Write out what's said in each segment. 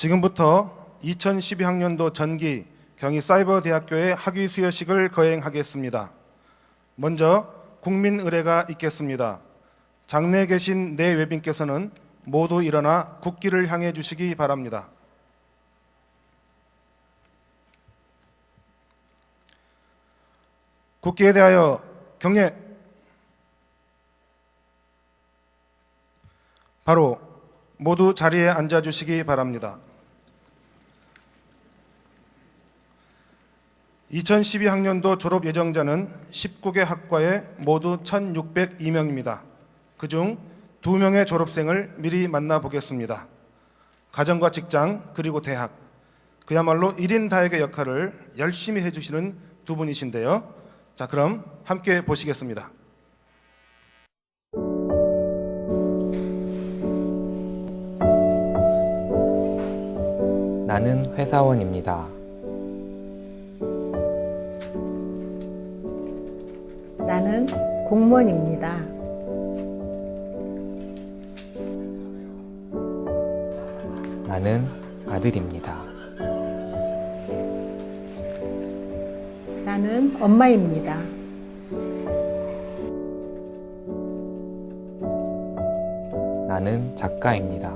지금부터 2012학년도 전기 경희사이버대학교의 학위 수여식을 거행하겠습니다. 먼저 국민의례가 있겠습니다. 장내에 계신 네 외빈께서는 모두 일어나 국기를 향해 주시기 바랍니다. 국기에 대하여 경례. 바로 모두 자리에 앉아 주시기 바랍니다. 2012학년도 졸업 예정자는 19개 학과에 모두 1,602명입니다. 그중 2명의 졸업생을 미리 만나보겠습니다. 가정과 직장 그리고 대학, 그야말로 1인 다액의 역할을 열심히 해주시는 두 분이신데요. 자, 그럼 함께 보시겠습니다. 나는 회사원입니다. 나는 공무원입니다. 나는 아들입니다. 나는 엄마입니다. 나는 작가입니다.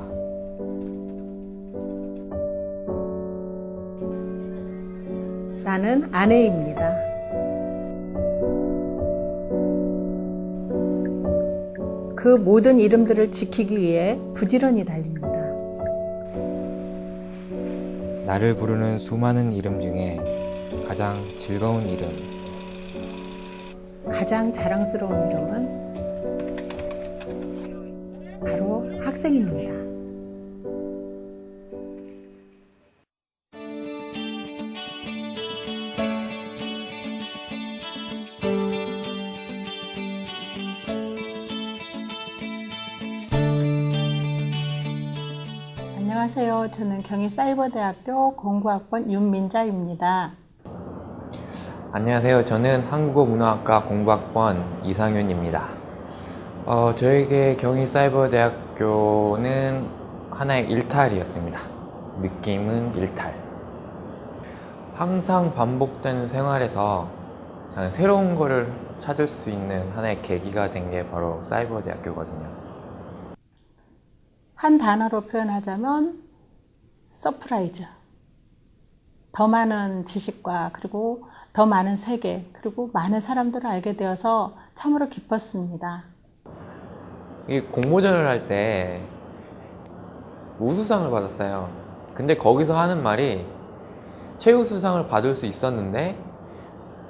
나는 아내입니다. 그 모든 이름들을 지키기 위해 부지런히 달립니다. 나를 부르는 수많은 이름 중에 가장 즐거운 이름, 가장 자랑스러운 이름은 바로 학생입니다. 안녕하세요. 저는 경희사이버대학교 공부학번 윤민자입니다. 안녕하세요. 저는 한국어문화학과 공부학번 이상윤입니다. 저에게 경희사이버대학교는 하나의 일탈이었습니다. 느낌은 일탈. 항상 반복되는 생활에서 저는 새로운 거를 찾을 수 있는 하나의 계기가 된 게 바로 사이버대학교거든요. 한 단어로 표현하자면 서프라이즈. 더 많은 지식과 그리고 더 많은 세계 그리고 많은 사람들을 알게 되어서 참으로 기뻤습니다. 이 공모전을 할 때 우수상을 받았어요. 근데 거기서 하는 말이 최우수상을 받을 수 있었는데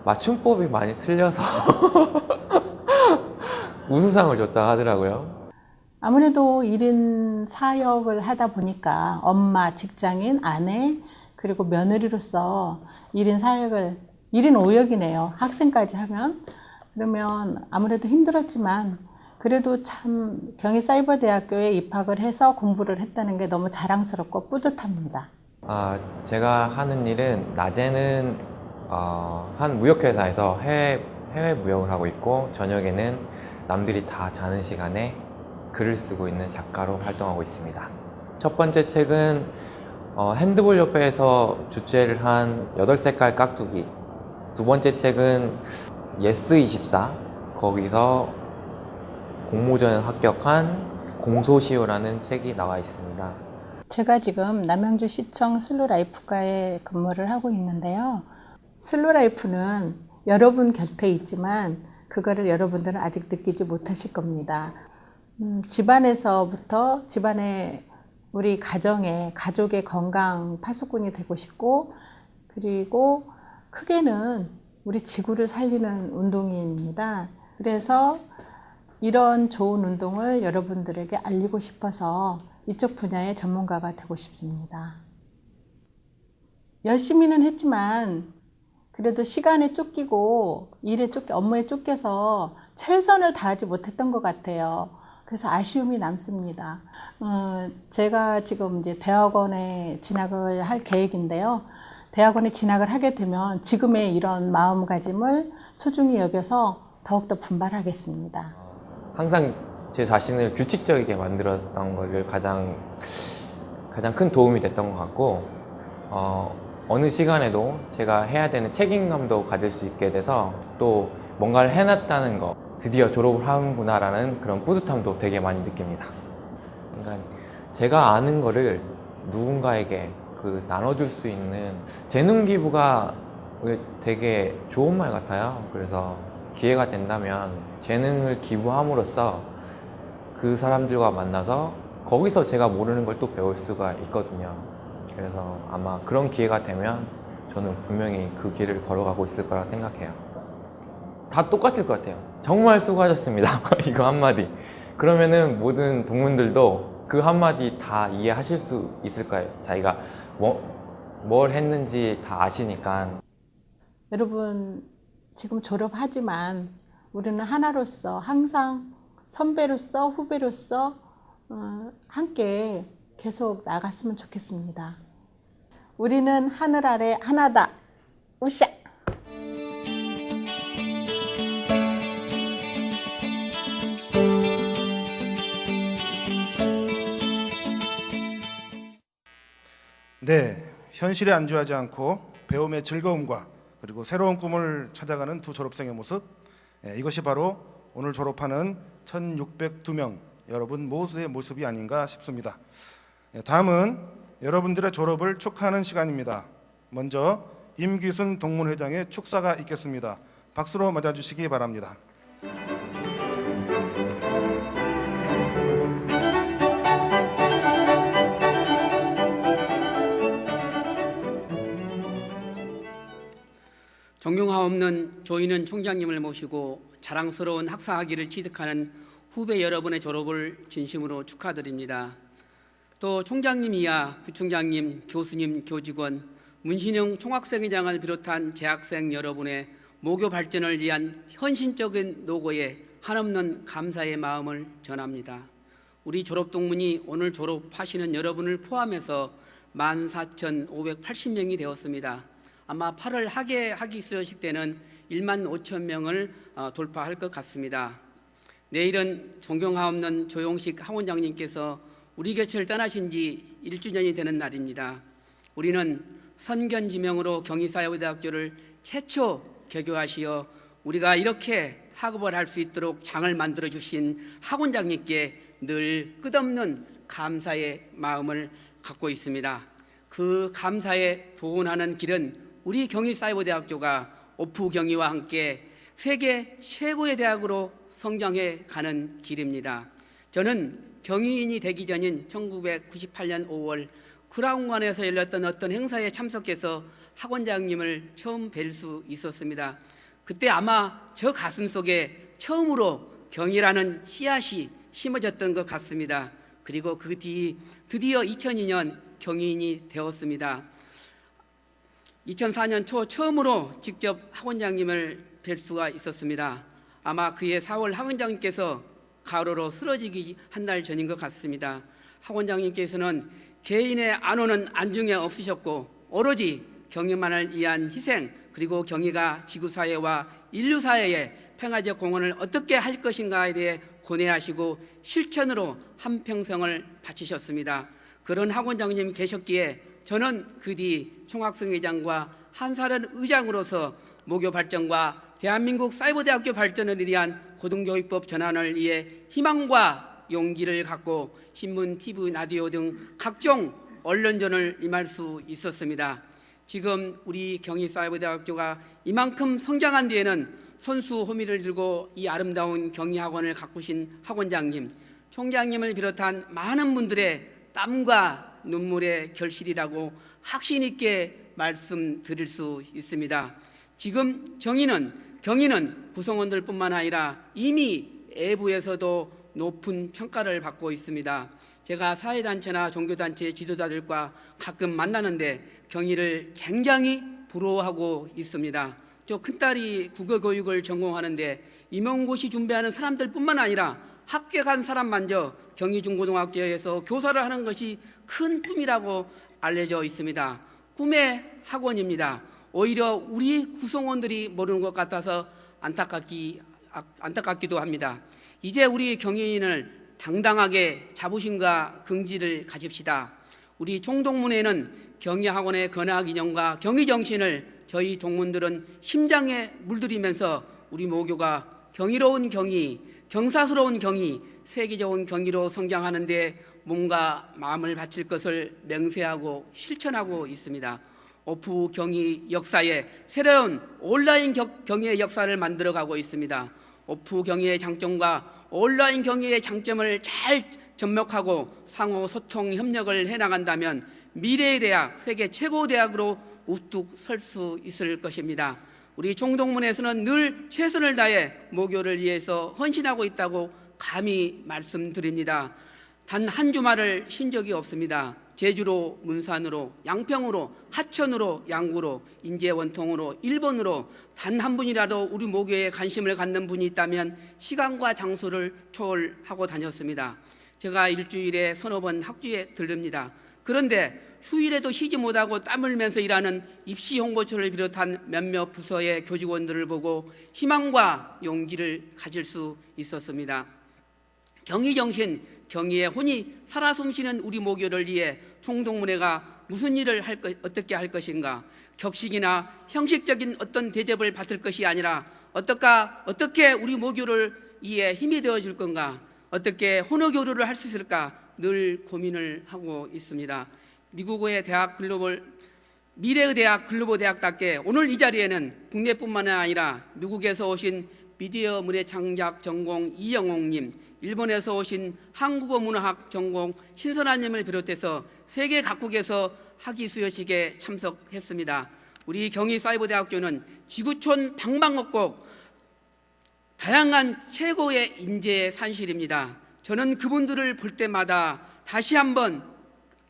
맞춤법이 많이 틀려서 우수상을 줬다 하더라고요. 아무래도 1인 사역을 하다 보니까 엄마, 직장인, 아내, 그리고 며느리로서 1인 사역을, 1인 5역이네요. 학생까지 하면. 그러면 아무래도 힘들었지만 그래도 참 경희사이버대학교에 입학을 해서 공부를 했다는 게 너무 자랑스럽고 뿌듯합니다. 제가 하는 일은 낮에는 한 무역회사에서 해외 무역을 하고 있고 저녁에는 남들이 다 자는 시간에 글을 쓰고 있는 작가로 활동하고 있습니다. 첫 번째 책은 핸드볼 협회에서 주최를 한 8색깔 깍두기. 두 번째 책은 예스24, 거기서 공모전에 합격한 공소시효라는 책이 나와 있습니다. 제가 지금 남양주시청 슬로라이프과에 근무를 하고 있는데요. 슬로라이프는 여러분 곁에 있지만 그거를 여러분들은 아직 느끼지 못하실 겁니다. 집안에서부터 집안의 우리 가족의 건강 파수꾼이 되고 싶고, 그리고 크게는 우리 지구를 살리는 운동입니다. 그래서 이런 좋은 운동을 여러분들에게 알리고 싶어서 이쪽 분야의 전문가가 되고 싶습니다. 열심히는 했지만 그래도 시간에 쫓기고 업무에 쫓겨서 최선을 다하지 못했던 것 같아요. 그래서 아쉬움이 남습니다. 제가 지금 이제 대학원에 진학을 할 계획인데요. 대학원에 진학을 하게 되면 지금의 이런 마음가짐을 소중히 여겨서 더욱더 분발하겠습니다. 항상 제 자신을 규칙적이게 만들었던 것을 가장 가장 큰 도움이 됐던 것 같고 어느 시간에도 제가 해야 되는 책임감도 가질 수 있게 돼서 또 뭔가를 해놨다는 거, 드디어 졸업을 하는구나라는 그런 뿌듯함도 되게 많이 느낍니다. 그러니까 제가 아는 거를 누군가에게 나눠줄 수 있는 재능 기부가 되게 좋은 말 같아요. 그래서 기회가 된다면 재능을 기부함으로써 그 사람들과 만나서 거기서 제가 모르는 걸 또 배울 수가 있거든요. 그래서 아마 그런 기회가 되면 저는 분명히 그 길을 걸어가고 있을 거라 생각해요. 다 똑같을 것 같아요. 정말 수고하셨습니다. 이거 한마디. 그러면은 모든 동문들도 그 한마디 다 이해하실 수 있을 거예요. 자기가 뭘 했는지 다 아시니까. 여러분, 지금 졸업하지만 우리는 하나로서 항상 선배로서 후배로서 함께 계속 나갔으면 좋겠습니다. 우리는 하늘 아래 하나다. 우샤! 네, 현실에 안주하지 않고 배움의 즐거움과 그리고 새로운 꿈을 찾아가는 두 졸업생의 모습, 이것이 바로 오늘 졸업하는 1602명 여러분 모두의 모습이 아닌가 싶습니다. 다음은 여러분들의 졸업을 축하하는 시간입니다. 먼저 임귀순 동문회장의 축사가 있겠습니다. 박수로 맞아주시기 바랍니다. 존경하옵는 조인은 총장님을 모시고 자랑스러운 학사학위를 취득하는 후배 여러분의 졸업을 진심으로 축하드립니다. 또 총장님 이하 부총장님, 교수님, 교직원, 문신영 총학생회장을 비롯한 재학생 여러분의 모교 발전을 위한 헌신적인 노고에 한없는 감사의 마음을 전합니다. 우리 졸업동문이 오늘 졸업하시는 여러분을 포함해서 14,580명이 되었습니다. 아마 8월 학예 수여식 때는 1만 5천 명을 돌파할 것 같습니다. 내일은 존경하옵는 조용식 학원장님께서 우리 곁을 떠나신 지 1주년이 되는 날입니다. 우리는 선견지명으로 경희사회대학교를 최초 개교하시어 우리가 이렇게 학업을 할 수 있도록 장을 만들어 주신 학원장님께 늘 끝없는 감사의 마음을 갖고 있습니다. 그 감사에 보온하는 길은 우리 경희사이버대학교가 오프경희와 함께 세계 최고의 대학으로 성장해 가는 길입니다. 저는 경희인이 되기 전인 1998년 5월 크라운관에서 열렸던 어떤 행사에 참석해서 학원장님을 처음 뵐 수 있었습니다. 그때 아마 저 가슴속에 처음으로 경희라는 씨앗이 심어졌던 것 같습니다. 그리고 그 뒤 드디어 2002년 경희인이 되었습니다. 2004년 초 처음으로 직접 학원장님을 뵐 수가 있었습니다. 아마 그해 4월 학원장님께서 가로로 쓰러지기 한 달 전인 것 같습니다. 학원장님께서는 개인의 안오는 안중에 없으셨고 오로지 경희만을 위한 희생, 그리고 경희가 지구사회와 인류사회에 평화적 공헌을 어떻게 할 것인가에 대해 고뇌하시고 실천으로 한평생을 바치셨습니다. 그런 학원장님이 계셨기에 저는 그 뒤 총학생회장과 한사련 의장으로서 모교 발전과 대한민국 사이버대학교 발전을 위한 고등교육법 전환을 위해 희망과 용기를 갖고 신문, TV, 라디오 등 각종 언론전을 임할 수 있었습니다. 지금 우리 경희사이버대학교가 이만큼 성장한 뒤에는 손수 호미를 들고 이 아름다운 경희학원을 가꾸신 학원장님, 총장님을 비롯한 많은 분들의 땀과 눈물의 결실이라고 확신 있게 말씀드릴 수 있습니다. 지금 경희는 구성원들뿐만 아니라 이미 외부에서도 높은 평가를 받고 있습니다. 제가 사회단체나 종교단체 지도자들과 가끔 만나는데 경희를 굉장히 부러워하고 있습니다. 저 큰딸이 국어교육을 전공하는데 임용고시 준비하는 사람들뿐만 아니라 합격한 사람만저 경희중고등학교에서 교사를 하는 것이 큰 꿈이라고 알려져 있습니다. 꿈의 학원입니다. 오히려 우리 구성원들이 모르는 것 같아서 안타깝기도 합니다. 이제 우리 경희인을 당당하게 자부심과 긍지를 가집시다. 우리 총동문회는 경희학원의 건학이념과 경희정신을 저희 동문들은 심장에 물들이면서 우리 모교가 경이로운 경희, 경사스러운 경희, 세계적인 경희로 성장하는 데 몸과 마음을 바칠 것을 맹세하고 실천하고 있습니다. 오프 경희 역사에 새로운 온라인 경희의 역사를 만들어가고 있습니다. 오프 경희의 장점과 온라인 경희의 장점을 잘 접목하고 상호 소통 협력을 해나간다면 미래의 대학, 세계 최고 대학으로 우뚝 설 수 있을 것입니다. 우리 총동문회에서는 늘 최선을 다해 모교를 위해서 헌신하고 있다고 감히 말씀드립니다. 단 한 주말을 쉰 적이 없습니다. 제주로, 문산으로, 양평으로, 하천으로, 양구로, 인제 원통으로, 일본으로 단 한 분이라도 우리 모교에 관심을 갖는 분이 있다면 시간과 장소를 초월하고 다녔습니다. 제가 일주일에 서너 번 학교에 들릅니다. 그런데 휴일에도 쉬지 못하고 땀 흘면서 일하는 입시 홍보처를 비롯한 몇몇 부서의 교직원들을 보고 희망과 용기를 가질 수 있었습니다. 경희정신, 경희의 혼이 살아 숨쉬는 우리 모교를 위해 총동문회가 무슨 일을 어떻게 할 것인가, 격식이나 형식적인 어떤 대접을 받을 것이 아니라 어떻게 우리 모교를 위해 힘이 되어줄 건가, 어떻게 혼어 교류를 할 수 있을까 늘 고민을 하고 있습니다. 미국의 대학 미래의 대학 글로벌 대학답게 오늘 이 자리에는 국내뿐만 아니라 미국에서 오신 미디어 문해 창작 전공 이영옥님, 일본에서 오신 한국어 문화학 전공 신선아님을 비롯해서 세계 각국에서 학위 수여식에 참석했습니다. 우리 경희사이버대학교는 지구촌 방방곡곡 다양한 최고의 인재의 산실입니다. 저는 그분들을 볼 때마다 다시 한번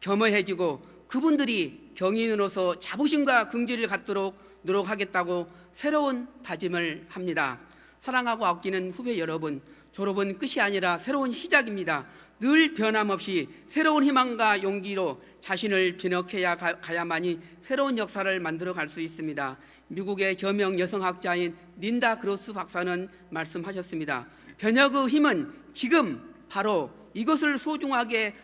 겸허해지고 그분들이 경인으로서 자부심과 긍지를 갖도록 노력하겠다고 새로운 다짐을 합니다. 사랑하고 아끼는 후배 여러분, 졸업은 끝이 아니라 새로운 시작입니다. 늘 변함없이 새로운 희망과 용기로 자신을 변혁해야 가야만이 새로운 역사를 만들어 갈 수 있습니다. 미국의 저명 여성학자인 린다 그로스 박사는 말씀하셨습니다. 변혁의 힘은 지금 바로 이것을 소중하게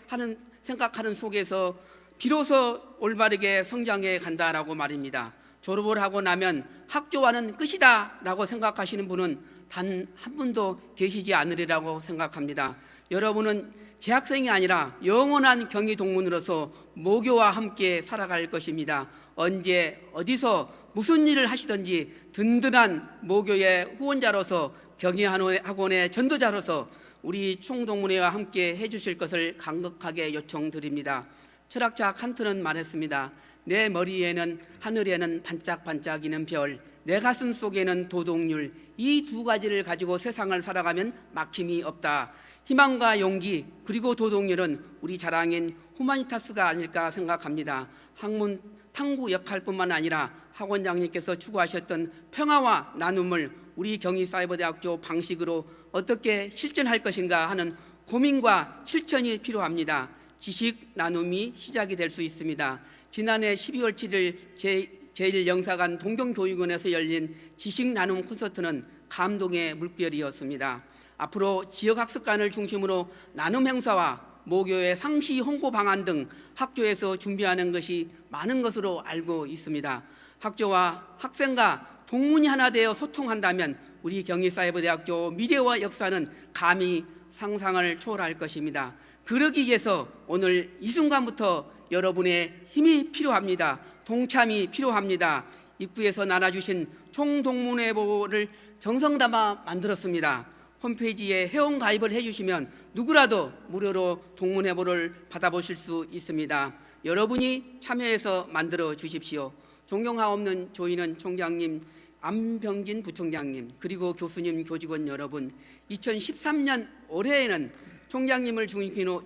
생각하는 속에서 비로소 올바르게 성장해 간다라고 말입니다. 졸업을 하고 나면 학교와는 끝이다 라고 생각하시는 분은 단 한 분도 계시지 않으리라고 생각합니다. 여러분은 재학생이 아니라 영원한 경희 동문으로서 모교와 함께 살아갈 것입니다. 언제 어디서 무슨 일을 하시든지 든든한 모교의 후원자로서 경희학원의 전도자로서 우리 총동문회와 함께 해주실 것을 간곡하게 요청드립니다. 철학자 칸트는 말했습니다. 내 머리에는 하늘에는 반짝반짝이는 별, 내 가슴 속에는 도덕률, 이 두 가지를 가지고 세상을 살아가면 막힘이 없다. 희망과 용기 그리고 도덕률은 우리 자랑인 후마니타스가 아닐까 생각합니다. 학문 탐구 역할뿐만 아니라 학원장님께서 추구하셨던 평화와 나눔을 우리 경희사이버대학교 방식으로 어떻게 실천할 것인가 하는 고민과 실천이 필요합니다. 지식 나눔이 시작이 될 수 있습니다. 지난해 12월 7일 제1영사관 동경교육원에서 열린 지식 나눔 콘서트는 감동의 물결이었습니다. 앞으로 지역학습관을 중심으로 나눔 행사와 모교의 상시 홍보 방안 등 학교에서 준비하는 것이 많은 것으로 알고 있습니다. 학교와 학생과 동문이 하나 되어 소통한다면 우리 경희사이버대학교 미래와 역사는 감히 상상을 초월할 것입니다. 그러기 위해서 오늘 이 순간부터 여러분의 힘이 필요합니다. 동참이 필요합니다. 입구에서 나눠주신 총동문회보를 정성 담아 만들었습니다. 홈페이지에 회원 가입을 해주시면 누구라도 무료로 동문회보를 받아보실 수 있습니다. 여러분이 참여해서 만들어 주십시오. 존경하옵는 조인원 총장님, 안병진 부총장님, 그리고 교수님, 교직원 여러분, 2013년 올해에는 총장님을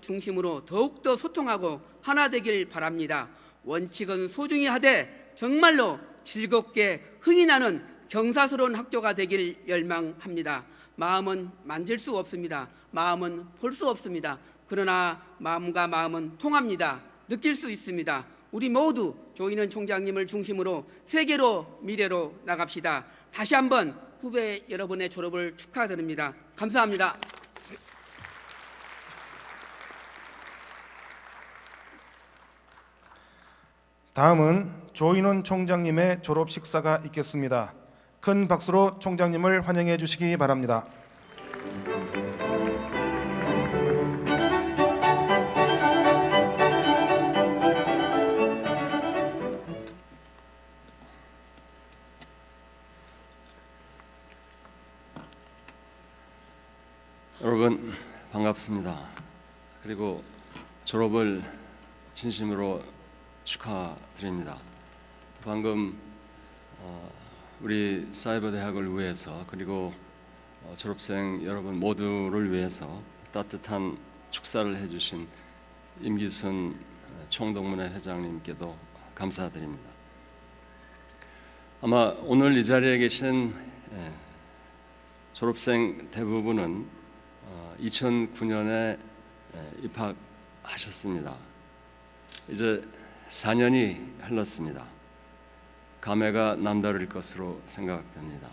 중심으로 더욱더 소통하고 하나 되길 바랍니다. 원칙은 소중히 하되 정말로 즐겁게 흥이 나는 경사스러운 학교가 되길 열망합니다. 마음은 만질 수 없습니다. 마음은 볼 수 없습니다. 그러나 마음과 마음은 통합니다. 느낄 수 있습니다. 우리 모두 조인원 총장님을 중심으로 세계로 미래로 나갑시다. 다시 한번 후배 여러분의 졸업을 축하드립니다. 감사합니다. 다음은 조인원 총장님의 졸업 식사가 있겠습니다. 큰 박수로 총장님을 환영해 주시기 바랍니다. 여러분 반갑습니다. 그리고 졸업을 진심으로 축하드립니다. 방금 우리 사이버 대학을 위해서 그리고 졸업생 여러분 모두를 위해서 따뜻한 축사를 해주신 임기순 총동문회 회장님께도 감사드립니다. 아마 오늘 이 자리에 계신 졸업생 대부분은 2009년에 입학하셨습니다. 이제 4년이 흘렀습니다. 감회가 남다를 것으로 생각됩니다.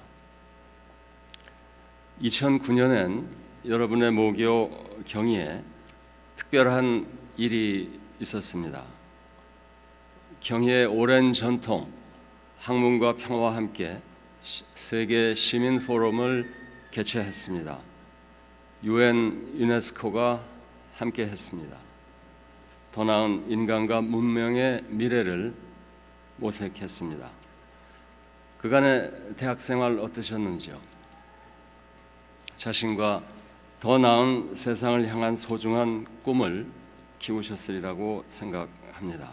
2009년엔 여러분의 모교 경희에 특별한 일이 있었습니다. 경희의 오랜 전통, 학문과 평화와 함께 세계 시민 포럼을 개최했습니다. UN 유네스코가 함께 했습니다. 더 나은 인간과 문명의 미래를 모색했습니다. 그간의 대학생활 어떠셨는지요? 자신과 더 나은 세상을 향한 소중한 꿈을 키우셨으리라고 생각합니다.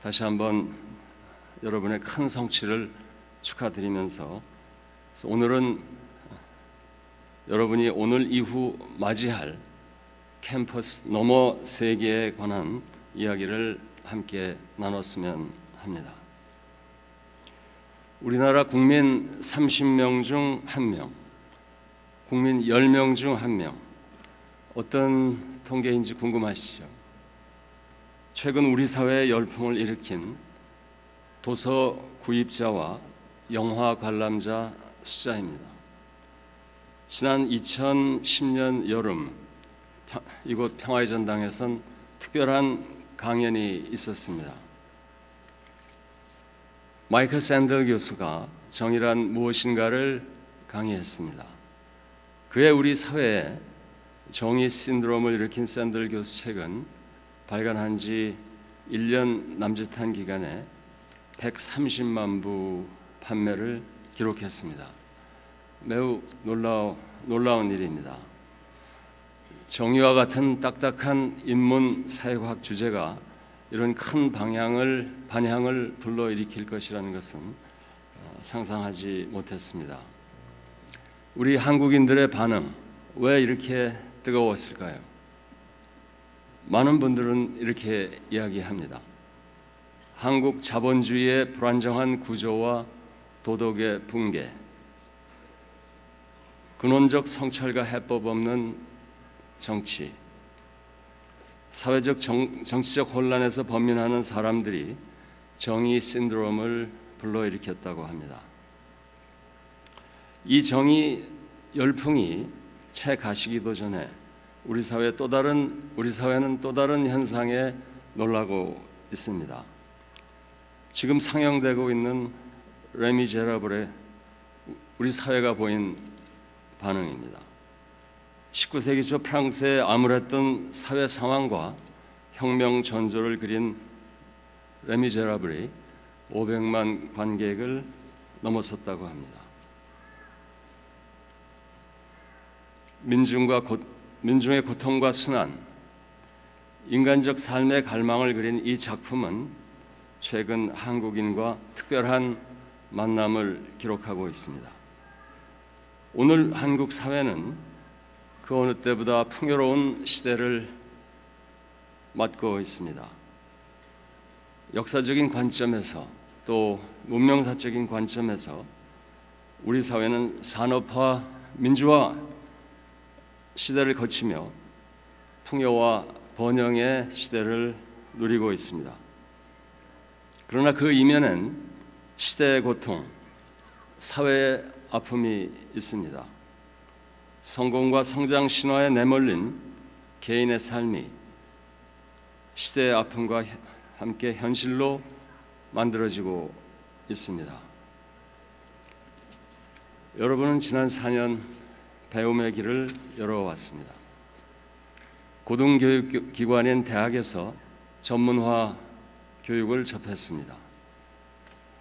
다시 한번 여러분의 큰 성취를 축하드리면서 오늘은 여러분이 오늘 이후 맞이할 캠퍼스 너머 세계에 관한 이야기를 함께 나눴으면 합니다. 우리나라 국민 30명 중 1명, 국민 10명 중 1명, 어떤 통계인지 궁금하시죠? 최근 우리 사회에 열풍을 일으킨 도서 구입자와 영화 관람자 숫자입니다. 지난 2010년 여름 이곳 평화의 전당에선 특별한 강연이 있었습니다. 마이클 샌들 교수가 정의란 무엇인가를 강의했습니다. 그의 우리 사회에 정의 신드롬을 일으킨 샌들 교수 책은 발간한 지 1년 남짓한 기간에 130만 부 판매를 기록했습니다. 매우 놀라운 일입니다. 정의와 같은 딱딱한 인문 사회과학 주제가 이런 큰 반향을 불러일으킬 것이라는 것은 상상하지 못했습니다. 우리 한국인들의 반응 왜 이렇게 뜨거웠을까요? 많은 분들은 이렇게 이야기합니다. 한국 자본주의의 불안정한 구조와 도덕의 붕괴, 근원적 성찰과 해법 없는 정치, 사회적 정치적 혼란에서 범민하는 사람들이 정의 신드롬을 불러일으켰다고 합니다. 이 정의 열풍이 채 가시기도 전에 우리 사회는 또 다른 현상에 놀라고 있습니다. 지금 상영되고 있는 레미제라블의 우리 사회가 보인 반응입니다. 19세기 초 프랑스에 암울했던 사회 상황과 혁명 전조를 그린 레미제라블이 500만 관객을 넘어섰다고 합니다. 민중의 고통과 순환, 인간적 삶의 갈망을 그린 이 작품은 최근 한국인과 특별한 만남을 기록하고 있습니다. 오늘 한국 사회는 그 어느 때보다 풍요로운 시대를 맞고 있습니다. 역사적인 관점에서 또 문명사적인 관점에서 우리 사회는 산업화, 민주화 시대를 거치며 풍요와 번영의 시대를 누리고 있습니다. 그러나 그 이면엔 시대의 고통, 사회의 아픔이 있습니다. 성공과 성장 신화에 내몰린 개인의 삶이 시대의 아픔과 함께 현실로 만들어지고 있습니다. 여러분은 지난 4년 배움의 길을 열어왔습니다. 고등교육기관인 대학에서 전문화 교육을 접했습니다.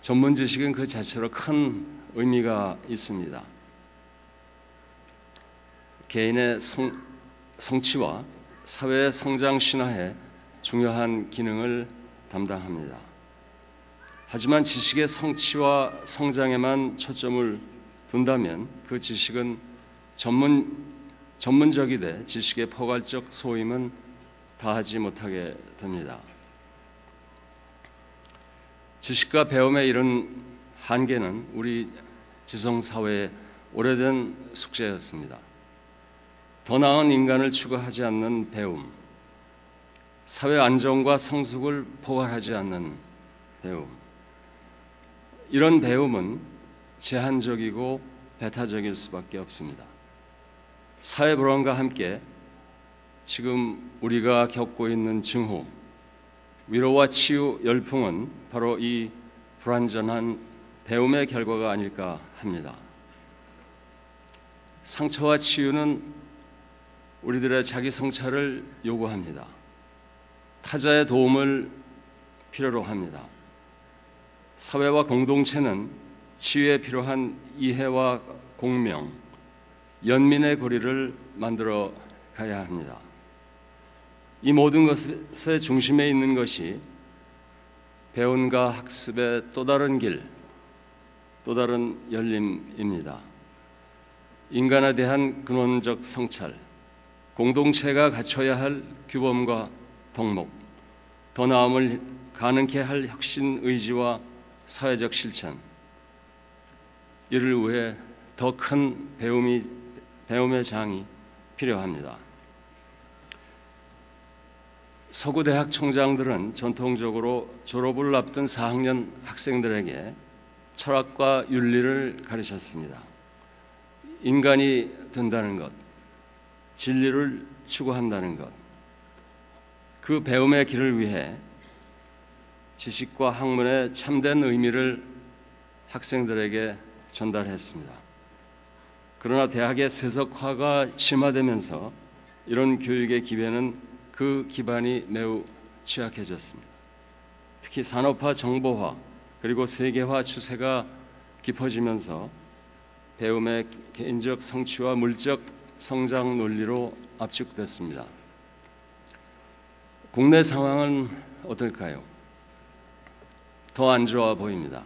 전문 지식은 그 자체로 큰 의미가 있습니다. 개인의 성취와 사회의 성장 신화에 중요한 기능을 담당합니다. 하지만 지식의 성취와 성장에만 초점을 둔다면 그 지식은 전문적이 돼 지식의 포괄적 소임은 다하지 못하게 됩니다. 지식과 배움의 이런 한계는 우리 지성사회의 오래된 숙제였습니다. 더 나은 인간을 추구하지 않는 배움, 사회 안정과 성숙을 포괄하지 않는 배움, 이런 배움은 제한적이고 배타적일 수밖에 없습니다. 사회 불안과 함께 지금 우리가 겪고 있는 증후, 위로와 치유 열풍은 바로 이 불완전한 배움의 결과가 아닐까 합니다. 상처와 치유는 우리들의 자기 성찰을 요구합니다. 타자의 도움을 필요로 합니다. 사회와 공동체는 치유에 필요한 이해와 공명, 연민의 고리를 만들어 가야 합니다. 이 모든 것의 중심에 있는 것이 배움과 학습의 또 다른 길, 또 다른 열림입니다. 인간에 대한 근원적 성찰, 공동체가 갖춰야 할 규범과 덕목, 더 나음을 가능케 할 혁신 의지와 사회적 실천, 이를 위해 더 큰 배움의 장이 필요합니다. 서구 대학 총장들은 전통적으로 졸업을 앞둔 4학년 학생들에게 철학과 윤리를 가르쳤습니다. 인간이 된다는 것, 진리를 추구한다는 것, 그 배움의 길을 위해 지식과 학문의 참된 의미를 학생들에게 전달했습니다. 그러나 대학의 세속화가 심화되면서 이런 교육의 기회는 그 기반이 매우 취약해졌습니다. 특히 산업화, 정보화, 그리고 세계화 추세가 깊어지면서 배움의 개인적 성취와 물적 성장 논리로 압축됐습니다. 국내 상황은 어떨까요? 더 안 좋아 보입니다.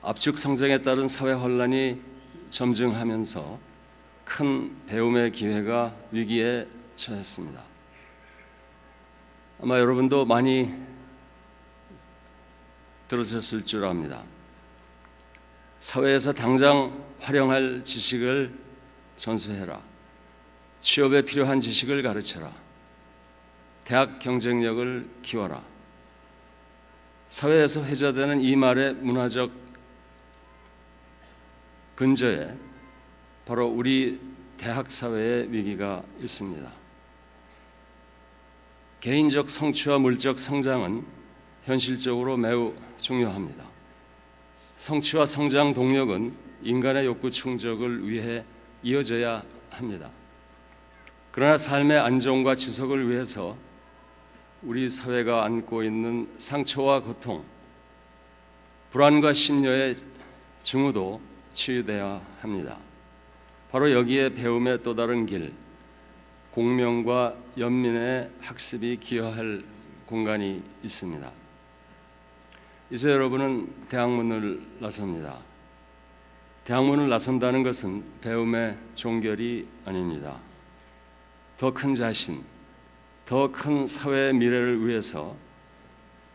압축 성장에 따른 사회 혼란이 점증하면서 큰 배움의 기회가 위기에 처했습니다. 아마 여러분도 많이 들으셨을 줄 압니다. 사회에서 당장 활용할 지식을 전수해라. 취업에 필요한 지식을 가르쳐라. 대학 경쟁력을 키워라. 사회에서 회자되는 이 말의 문화적 근저에 바로 우리 대학 사회의 위기가 있습니다. 개인적 성취와 물적 성장은 현실적으로 매우 중요합니다. 성취와 성장 동력은 인간의 욕구 충족을 위해 이어져야 합니다. 그러나 삶의 안정과 지속을 위해서 우리 사회가 안고 있는 상처와 고통, 불안과 심려의 증후도 치유돼야 합니다. 바로 여기에 배움의 또 다른 길, 공명과 연민의 학습이 기여할 공간이 있습니다. 이제 여러분은 대학문을 나섭니다. 대학문을 나선다는 것은 배움의 종결이 아닙니다. 더 큰 자신, 더 큰 사회의 미래를 위해서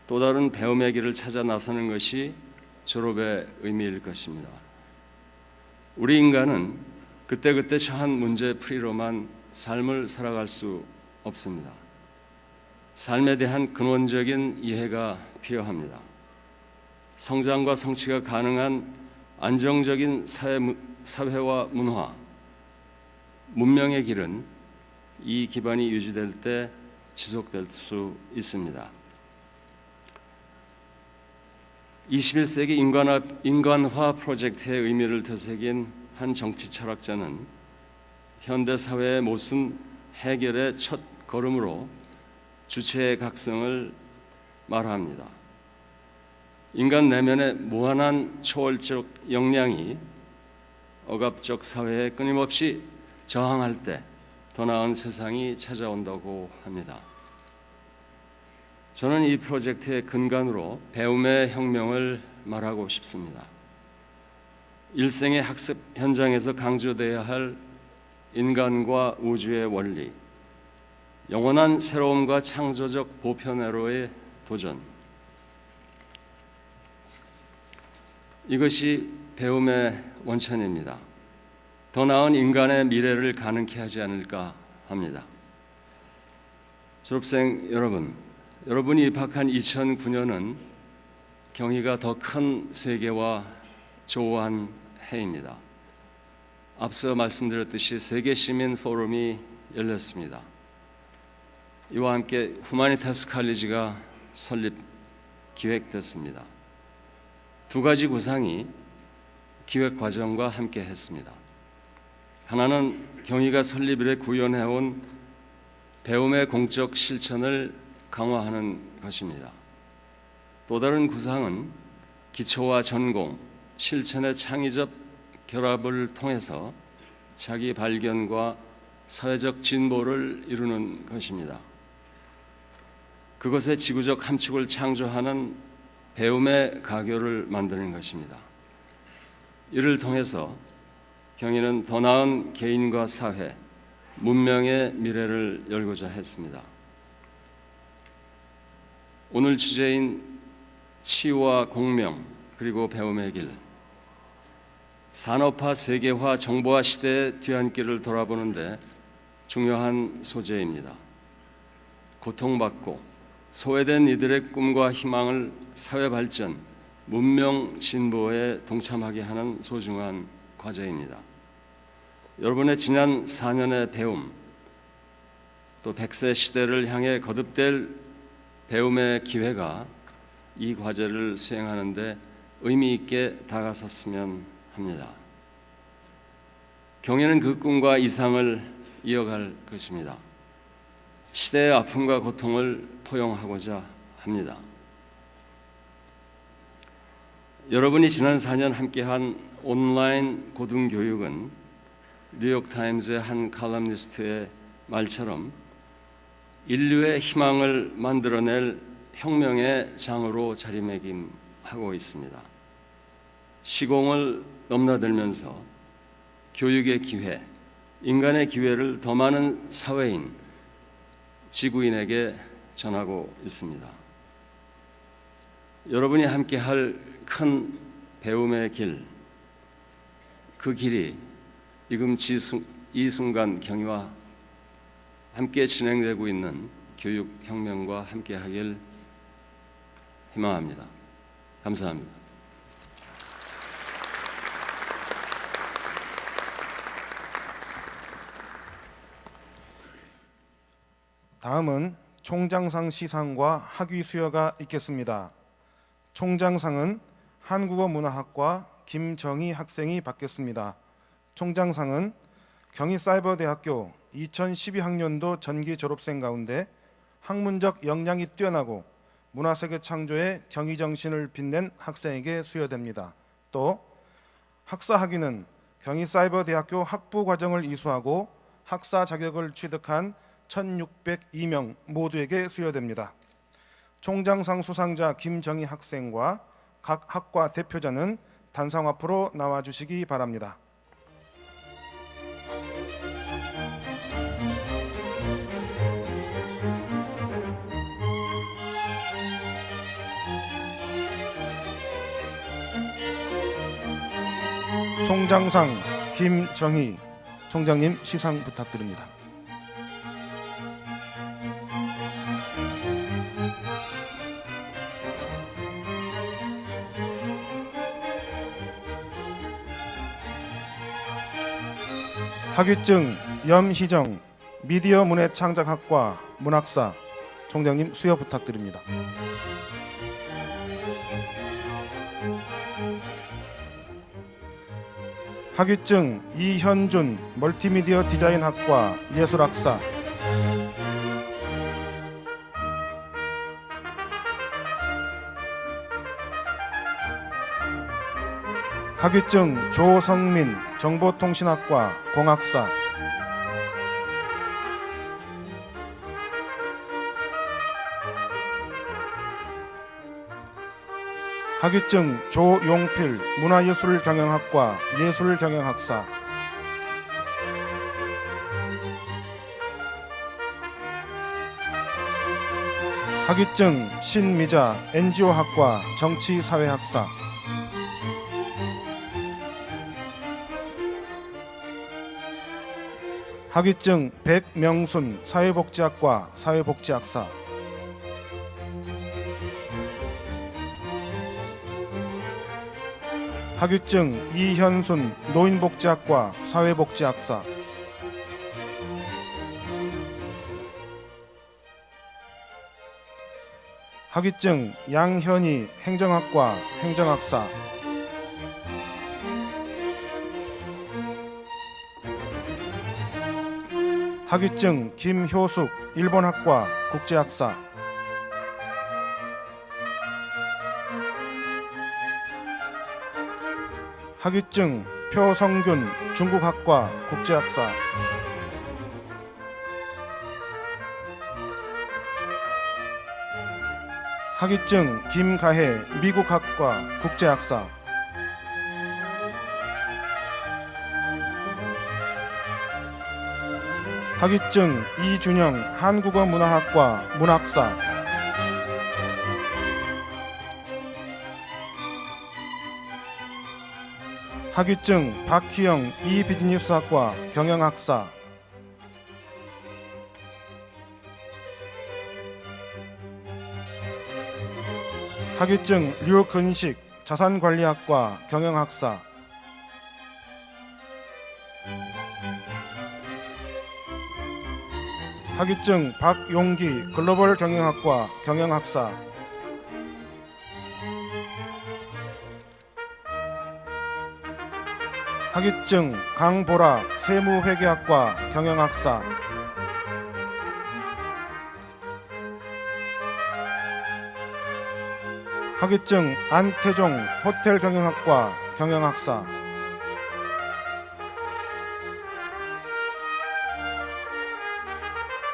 또 다른 배움의 길을 찾아 나서는 것이 졸업의 의미일 것입니다. 우리 인간은 그때그때 처한 문제 풀이로만 삶을 살아갈 수 없습니다. 삶에 대한 근원적인 이해가 필요합니다. 성장과 성취가 가능한 안정적인 사회와 문화, 문명의 길은 이 기반이 유지될 때 지속될 수 있습니다. 21세기 인간화 프로젝트의 의미를 되새긴 한 정치 철학자는 현대 사회의 모순 해결의 첫 걸음으로 주체의 각성을 말합니다. 인간 내면의 무한한 초월적 역량이 억압적 사회에 끊임없이 저항할 때 더 나은 세상이 찾아온다고 합니다. 저는 이 프로젝트의 근간으로 배움의 혁명을 말하고 싶습니다. 일생의 학습 현장에서 강조되어야 할 인간과 우주의 원리, 영원한 새로움과 창조적 보편화로의 도전, 이것이 배움의 원천입니다. 더 나은 인간의 미래를 가능케 하지 않을까 합니다. 졸업생 여러분, 여러분이 입학한 2009년은 경희가 더 큰 세계와 조우한 해입니다. 앞서 말씀드렸듯이 세계 시민 포럼이 열렸습니다. 이와 함께 후마니타스 칼리지가 설립 기획됐습니다. 두 가지 구상이 기획 과정과 함께 했습니다. 하나는 경희가 설립 이래 구현해온 배움의 공적 실천을 강화하는 것입니다. 또 다른 구상은 기초와 전공, 실천의 창의적 결합을 통해서 자기 발견과 사회적 진보를 이루는 것입니다. 그것의 지구적 함축을 창조하는 배움의 가교를 만드는 것입니다. 이를 통해서 경희는 더 나은 개인과 사회, 문명의 미래를 열고자 했습니다. 오늘 주제인 치유와 공명 그리고 배움의 길, 산업화, 세계화, 정보화 시대의 뒤안길을 돌아보는데 중요한 소재입니다. 고통받고 소외된 이들의 꿈과 희망을 사회 발전, 문명 진보에 동참하게 하는 소중한 과제입니다. 여러분의 지난 4년의 배움, 또 100세 시대를 향해 거듭될 배움의 기회가 이 과제를 수행하는 데 의미 있게 다가섰으면 합니다. 경희는 그 꿈과 이상을 이어갈 것입니다. 시대의 아픔과 고통을 포용하고자 합니다. 여러분이 지난 4년 함께한 온라인 고등교육은 뉴욕타임즈의 한 칼럼니스트의 말처럼 인류의 희망을 만들어낼 혁명의 장으로 자리매김하고 있습니다. 시공을 넘나들면서 교육의 기회, 인간의 기회를 더 많은 사회인, 지구인에게 전하고 있습니다. 여러분이 함께할 큰 배움의 길, 그 길이 지금 이 순간 경희와 함께 진행되고 있는 교육혁명과 함께하길 희망합니다. 감사합니다. 다음은 총장상 시상과 학위 수여가 있겠습니다. 총장상은 한국어문화학과 김정희 학생이 받겠습니다. 총장상은 경희사이버대학교 2012학년도 전기 졸업생 가운데 학문적 역량이 뛰어나고 문화세계 창조의 경희정신을 빛낸 학생에게 수여됩니다. 또 학사학위는 경희사이버대학교 학부과정을 이수하고 학사 자격을 취득한 1602명 모두에게 수여됩니다. 총장상 수상자 김정희 학생과 각 학과 대표자는 단상 앞으로 나와주시기 바랍니다. 총장상 김정희 총장님 시상 부탁드립니다. 학위증 염희정 미디어 문해창작학과 문학사 총장님 수여 부탁드립니다. 학위증 이현준 멀티미디어 디자인학과 예술학사. 학위증 조성민 정보통신학과 공학사. 학위증 조용필 문화예술경영학과 예술경영학사. 학위증 신미자 NGO학과 정치사회학사. 학위증 백명순 사회복지학과 사회복지학사. 학위증 이현순 노인복지학과 사회복지학사. 학위증 양현희 행정학과 행정학사. 학위증 김효숙 일본학과 국제학사. 학위증 표성균 중국학과 국제학사. 학위증 김가혜 미국학과 국제학사. 학위증 이준영 한국어문화학과 문학사. 학위증 박희영 이비즈니스학과 경영학사. 학위증 류근식 자산관리학과 경영학사. 학위증 박용기 글로벌 경영학과 경영학사. 학위증 강보라 세무회계학과 경영학사. 학위증 안태종 호텔경영학과 경영학사.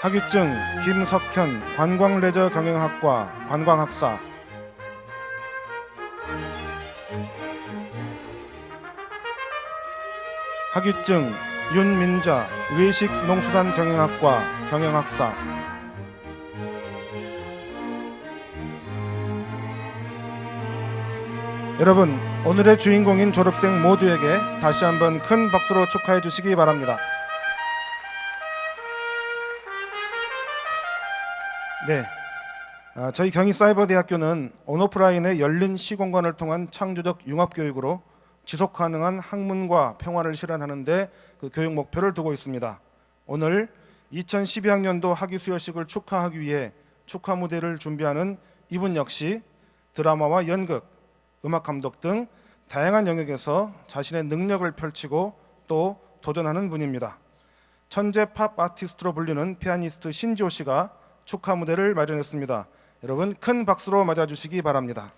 학위증 김석현 관광레저경영학과 관광학사. 학위증 윤민자 외식농수산경영학과 경영학사. 여러분, 오늘의 주인공인 졸업생 모두에게 다시 한번 큰 박수로 축하해 주시기 바랍니다. 네, 저희 경희사이버대학교는 온오프라인의 열린 시공간을 통한 창조적 융합교육으로 지속가능한 학문과 평화를 실현하는 데 그 교육 목표를 두고 있습니다. 오늘 2012학년도 학위 수여식을 축하하기 위해 축하 무대를 준비하는 이분 역시 드라마와 연극, 음악 감독 등 다양한 영역에서 자신의 능력을 펼치고 또 도전하는 분입니다. 천재 팝 아티스트로 불리는 피아니스트 신지호 씨가 축하 무대를 마련했습니다. 여러분 큰 박수로 맞아주시기 바랍니다.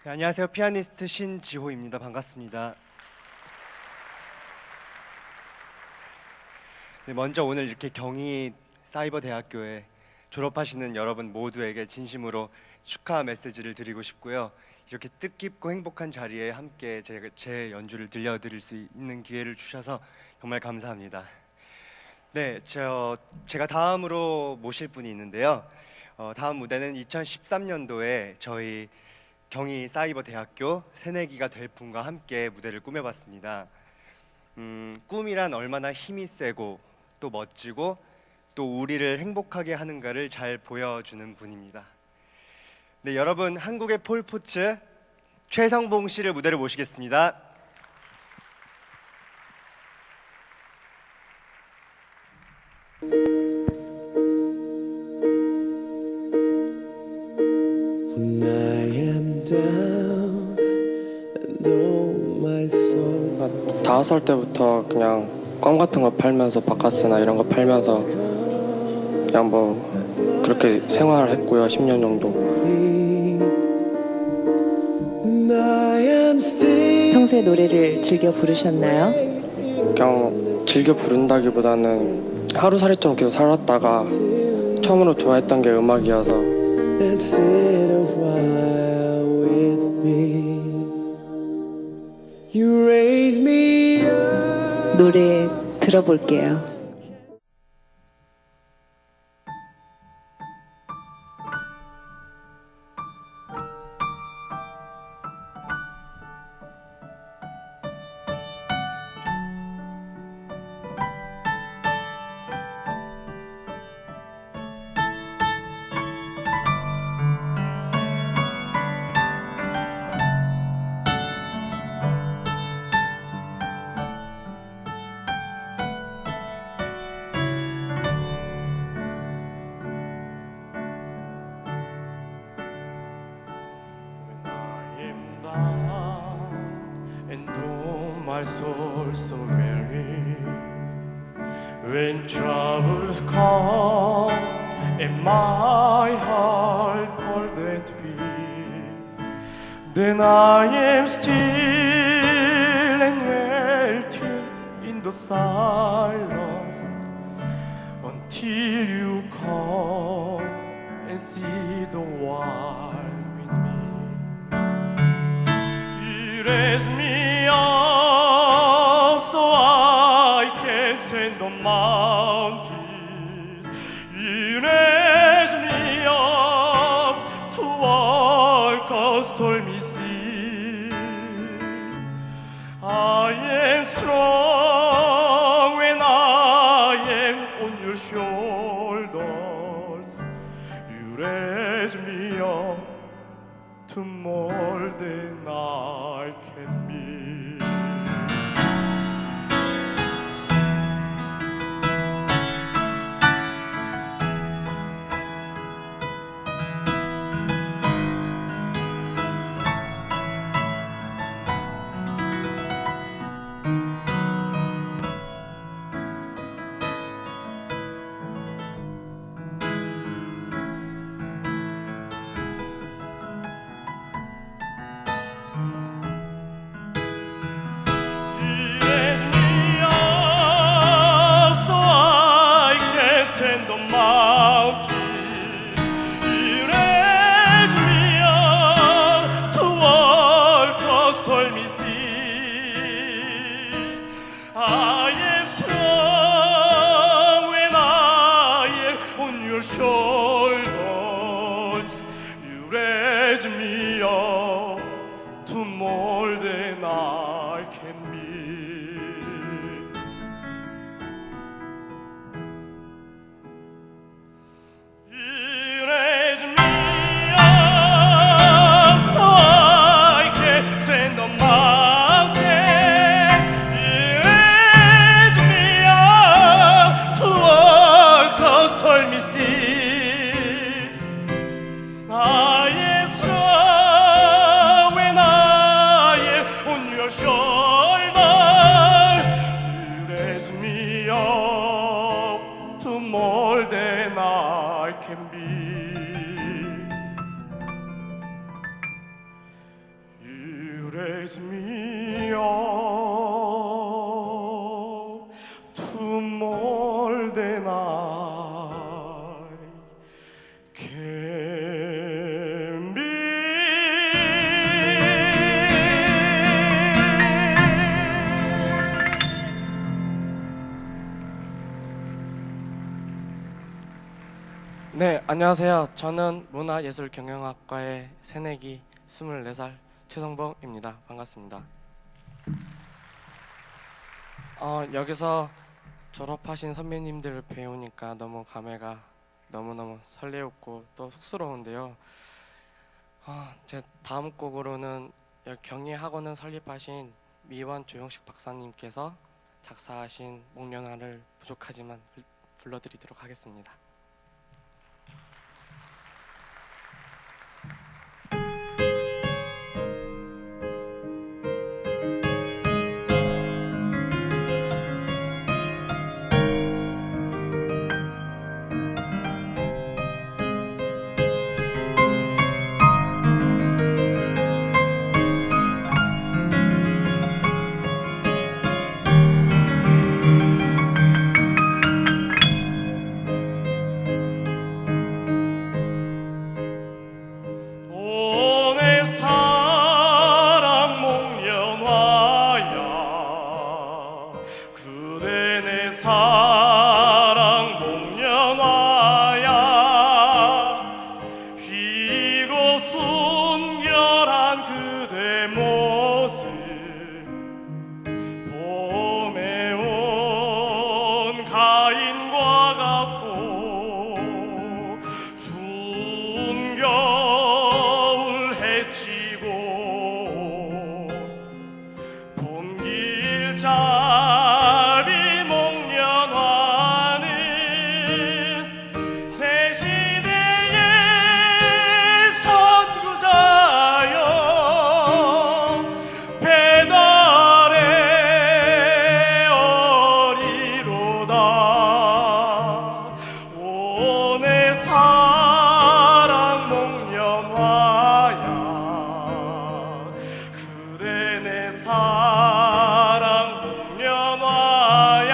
네, 안녕하세요. 피아니스트 신지호입니다. 반갑습니다. 네, 먼저 오늘 이렇게 경희 사이버대학교에 졸업하시는 여러분 모두에게 진심으로 축하 메시지를 드리고 싶고요. 이렇게 뜻깊고 행복한 자리에 함께 제 연주를 들려드릴 수 있는 기회를 주셔서 정말 감사합니다. 네, 제가 다음으로 모실 분이 있는데요. 다음 무대는 2013년도에 저희 경희 사이버대학교 새내기가 될 분과 함께 무대를 꾸며봤습니다. 꿈이란 얼마나 힘이 세고 또 멋지고 또 우리를 행복하게 하는가를 잘 보여주는 분입니다. 네, 여러분 한국의 폴포츠 최성봉 씨를 무대로 모시겠습니다. When I am down and oh my soul 5살 때부터 그냥 껌 같은 거 팔면서 바카스나 이런 거 팔면서 그냥 뭐 그렇게 생활을 했고요. 10년 정도. and I am still 평소에 노래를 즐겨 부르셨나요? 그냥 즐겨 부른다기보다는 하루살이처럼 계속 살았다가 처음으로 좋아했던 게 음악이어서 and sit a while with me. You raise me up. 노래 들어볼게요. And oh my soul so merry when troubles come and my heart burdened be, then I am still and welter in the silence until you come and see the world with me. Raise me up so I can stand the mountain. You raise me up to walk a stormy sea. I am strong when I am on your shoulders. You raise me up to more than I can be. Raise me up so I can stand the mountain. You raise me up to walk a stormy sea. I am strong when I am on your shoulders. You raise me up to more than I can be. You raise me up so I can stand the mountain. You raise me up to walk a stormy sea. I am strong when I am on your shoulder. You raise me up to more than I can be. raise me up to more than I can be. 네, 안녕하세요. 저는 문화예술경영학과의 새내기 24살 최성범입니다. 반갑습니다. 여기서 졸업하신 선배님들을 배우니까 너무 감회가 너무너무 설레었고 또 쑥스러운데요. 제 다음 곡으로는 경희학원을 설립하신 미원 조영식 박사님께서 작사하신 목련화를 부족하지만 불러드리도록 하겠습니다. 오내 사랑 목련화야 그대 내 사랑 목련화야 희고 순결한 그대 모습 봄에 온 가인과 같고 추운 겨울 해치고 봄길잡이 목련화는 새 시대의 선구자여 배달의 어리로다 오내 사랑 목련화야 그대 내 사랑 목련화야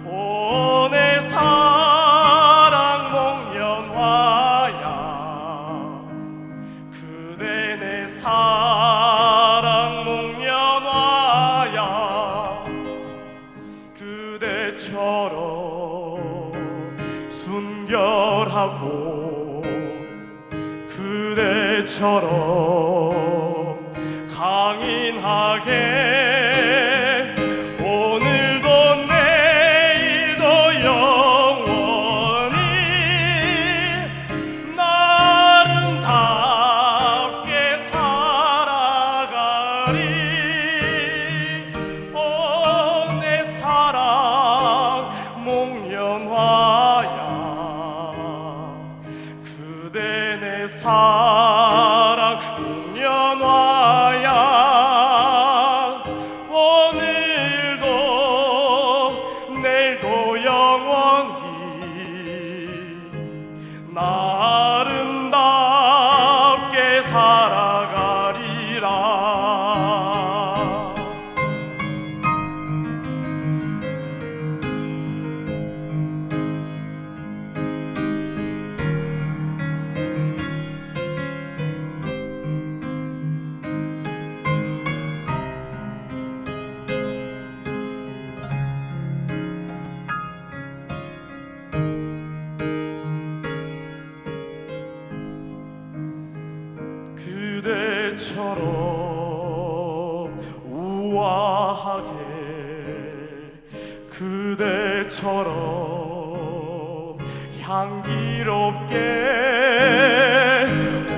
오내 사랑 목련화야 그대 내 사랑 목련화야 그대처럼 순결하고 그대처럼 강인하게 오늘도 내일도 영원히 나름답게 살아가리 내 사랑 목련화야 그대 내 사랑 목련화야 오늘도 내일도 영원히 나름답게 살아가리라 그대처럼 우아하게 그대처럼 향기롭게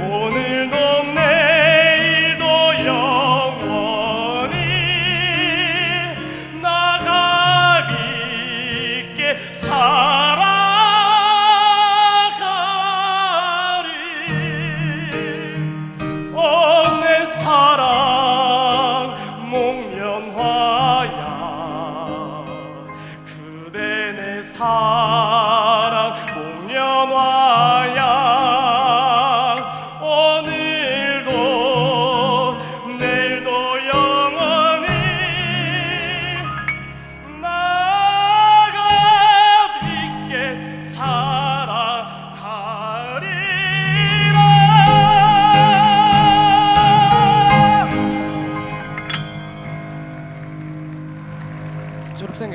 오늘도 내일도 영원히 나가 있게 내 사랑 목련화야 그대 내 사랑 목련화야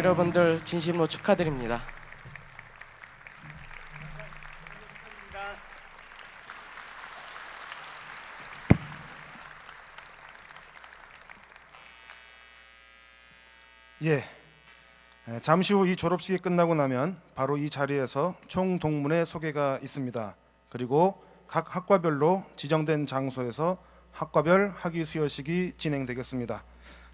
여러분들 진심으로 축하드립니다. 예. 잠시 후 이 졸업식이 끝나고 나면 바로 이 자리에서 총 동문회 소개가 있습니다. 그리고 각 학과별로 지정된 장소에서 학과별 학위 수여식이 진행되겠습니다.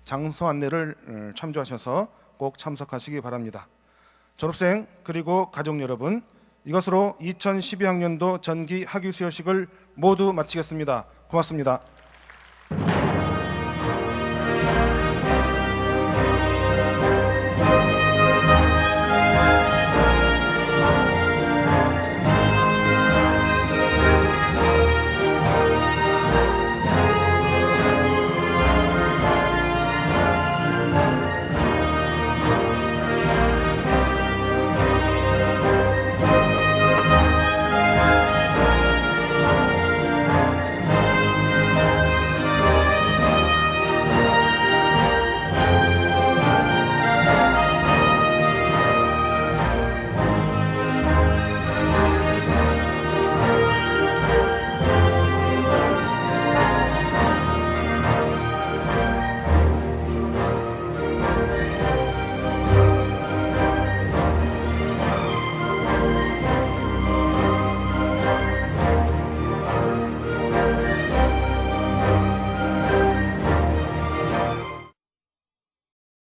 장소 안내를 참조하셔서 꼭 참석하시기 바랍니다. 졸업생 그리고 가족 여러분, 이것으로 2012학년도 전기 학위 수여식을 모두 마치겠습니다. 고맙습니다.